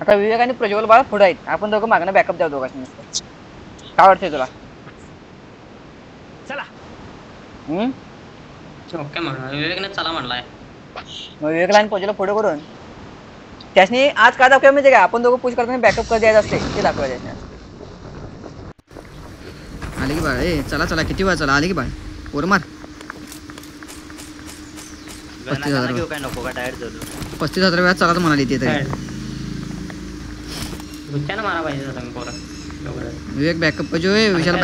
आता विवेक आणि प्रज्वल बाळा पुढे आहेत, आपण दोघं मागणं बॅकअप द्या दोघांनी. काय वाटतंय तुला? चला. ओके म्हणा, विवेकने चला म्हणलाय. मग विवेकला आणि प्रज्वलला पुढे करून त्यासनी आज काय दाखवूया म्हणजे काय, आपण दोघं पुश करताना बॅकअप कधी द्यायचं असते ते दाखवूया त्यासनी. आले की बाळ, ए चला चला, किती वेळा चला, आले की बाळ, वर मार. 35,000 घेऊ काय नको का टायर झालो. 35,000 वेळा चला तर म्हणाली ते तरी. गुच्च्यानं मारा पाहिजे होता मी पोरं. विवेक बॅकअप जो आहे, विशाल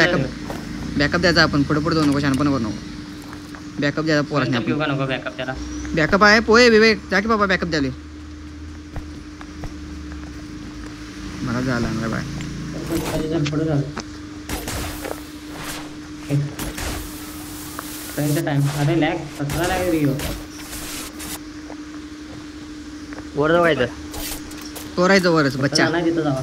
बॅकअप द्यायचा आपण, पुढे पुढे जाऊ नको, शानपण करू नको. बॅकअप द्यायचा पोरांनी आपण. नको बॅकअप त्याला. बॅकअप आहे पोहे विवेक, जा की बाबा बॅकअप द्याले. मला झाला ना बाय. टाइम अरे लॅग 17 लॅग रिओ. वर जायचं. पोरायचं वरच बच्चा. नाही तिथं जावा.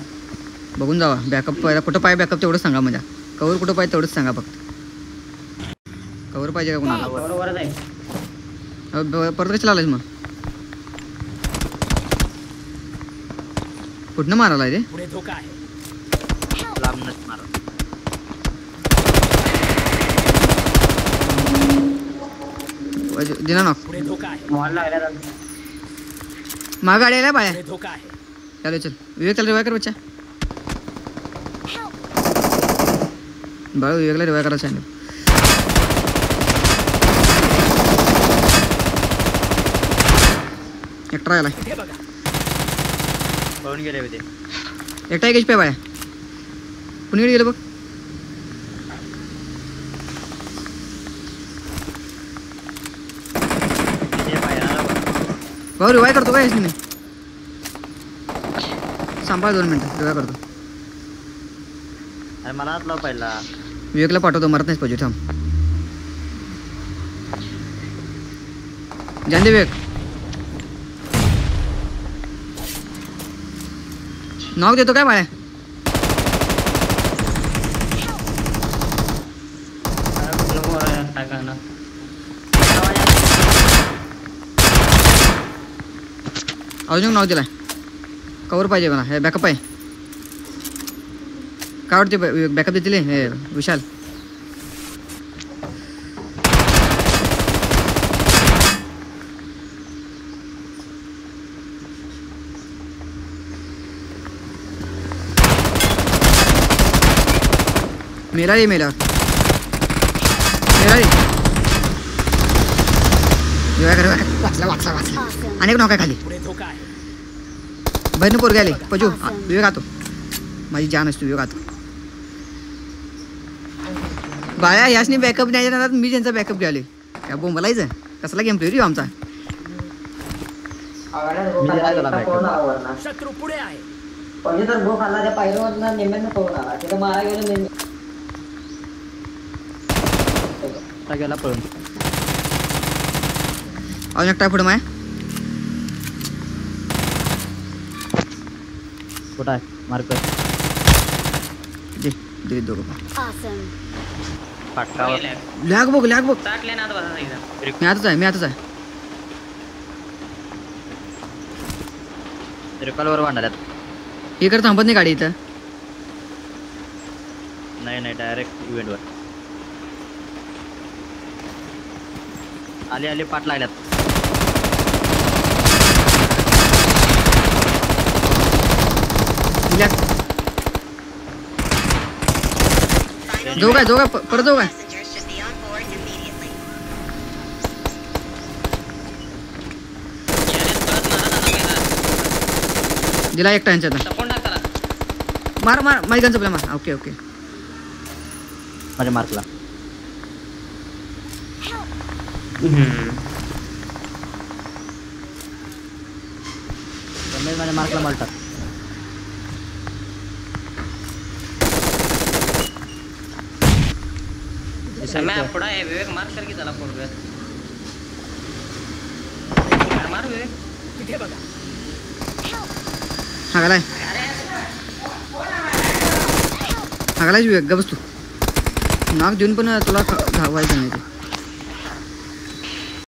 बघून जावा बॅकअप पहिला कुठं पाहिजे, बॅकअप तेवढंच सांगा. म्हणजे कवर कुठं पाहिजे तेवढंच सांगा फक्त. कवर पाहिजे का कुणाला? बरोबरच आहे. परत कशाला आलायस मग? कुठनं मारायला रे? पुढे धोका आहे. लांबनच मारा. दिना ना पुढे धोका आहे. मॉल लागला. माग गाडी आल्या बाळ्या. पुढे धोका आहे. चलो चल विवेक, चल रिवाय कर बच्चा. बाळू विवेकला रिवाय करायला सांगितलं. एकटा आला. हे बघा. पळून गेले होते. एकटा एक HP बाळ्या. कुणीकडे गेलं बघ. भाऊ रिवाय करतो काय मी? सांभाळ 2 मिनिटं, रिवाय करतो. अरे मला हात लाव पहिला. विवेकला पाठवतो, मरत नाहीच पाहिजे. थांब जान दे विवेक. नॉक देतो काय बाळ्या? काय करणार? अजून नाव दिलाय. कवर पाहिजे मला, हे बॅकअप आहे. काय वाटते बॅकअप देतील हे विशाल? मेला रे मेला मेला रे. वाचला वाचला वाचला. अनेक नौका खाली. पुढे धोका आहे. बहिण पोरगे आले. पजू विवेक आतो, माझी जान असतो विवेक आतो. बाळ्या यासनी बॅकअप द्यायच्या ना, मी त्यांचा बॅकअप घ्याले. काय बोंबलायचं? कसला गेम प्ले रे आमचा. शत्रू पुढे आहे. म्हणजे तर भूक आला त्या पायरीवर नेम्यानं पळून आला, तिथं मारा गेलं. गेला पळून. अजून एकटा पुढे माय. कुठं आहे मार्कर? दे दोघं फाटकावर. लॅग बघ लॅग बघ. टाकले ना आता बसा एकदा. मी आताच आहे, मी आताच आहे. रिकॉलवर वाढल्यात. इकडे थांबत नाही गाडी इथं. नाही नाही, डायरेक्ट इव्हेंटवर आले आले. पाठ लागल्यात. जाऊ काय जाऊ काय परत जाऊ काय? दिला एकटा यांच्यात. मार मार माझी गन चपल्या मार. Okay okay. माझ्या मार्कला. माझ्या मार्कला मारतात. पुढा आहे विवेक. मार कर की त्याला पोरग. मार विवेक. तिथे बघा. हागलाय हागलायच विवेक. ग बस तू. नाक देऊन पण तुला धावायचं नाही ते.